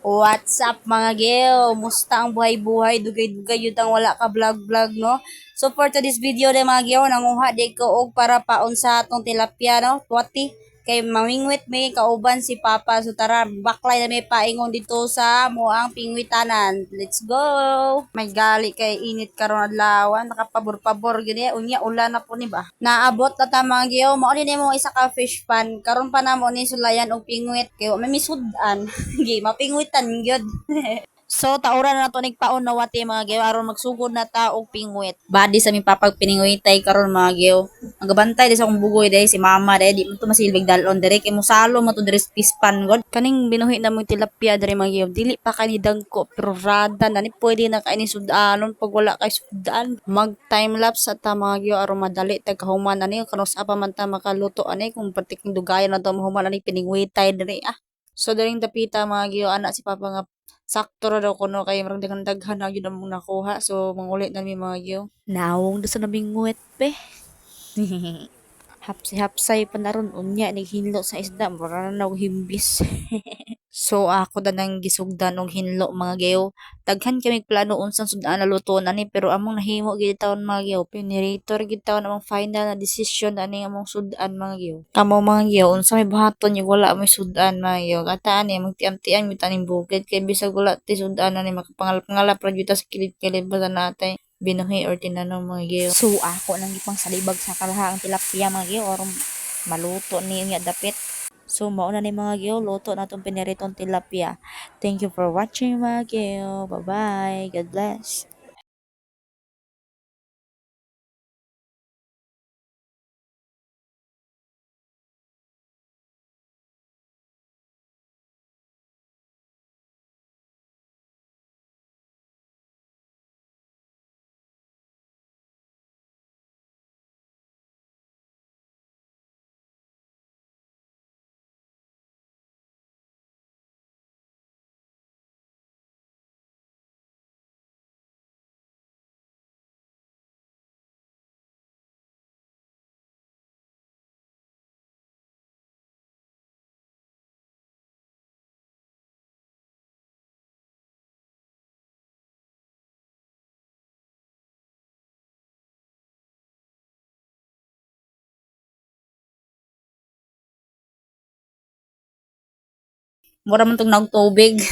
What's up mga geo? Musta ang buhay-buhay? Dugay-dugay yun ang wala ka vlog-vlog, no? So for today's video de mga geo, nanguha di ko og para paon sa atong tilapia, no? Tuwati. Kay mamingwit may kauban si Papa. So tara, baklay na may paingon dito sa muang pingwitanan. Let's go! May gali kay init karon adlaw, nakapabor-pabor gini. Unya ulan na po ni ba? Naabot na ta mga geo, mao ni mo isa ka fish pan. Karon pa na mo ni sulayan og pingwit kay wa may misudan. Gi mapingwitan gyud. So tauran na to nigpaon na wati mga geo aron magsugod na ta og pingwit. Badi sa mi papag piningwitay karon mga geo. Ang gabantay di sa akong bugoy dai si mama dai di mo to masilbig dalon dire kay musalo mo to dire sa pispan god. Kaning binuhi na mong tilapia dire mga geo. Dili pa kani dagko pero rada na ni pwede na kaini sudanon pag wala kay sudan. Mag time lapse sa ta mga geo aron madali tagkahuman ani kano sa pa man ta makaluto ani kung partiking dugayon na to mahuman ani piningwitay dire ah. So daring dapita mga geo ana si papa nga sakto ra daw kuno kay murag daghan na gyud among nakuha. So mangulit na mi mga gyo. Nawong do sa nabingwet pe. Hapsi-hapsay pa na ron unya naghinlo sa isda mura na himbis. So ako da nang gisugdan og hinlo mga geo. Daghan kami plano unsang sudan na luto ani pero among nahimo gid taon mga geo. Pinirator gid taon among final na decision ani among sudan mga geo. Kamo mga geo unsa may buhaton yung wala may sudan mga geo. Kata ani magtiam-tiam mi taning bukid kay bisag wala ti sudan ani makapangalap-ngalap ra gyud ta sa kilid-kilid basta natay binuhi or tinanong mga geo. So ako nang gipang salibag sa karahaang tilapia mga geo aron maluto ni nga dapit. So, mauna ni mga geo, luto na itong piniritong tilapia. Thank you for watching mga geo. Bye-bye. God bless. Mura man itong nagtubig.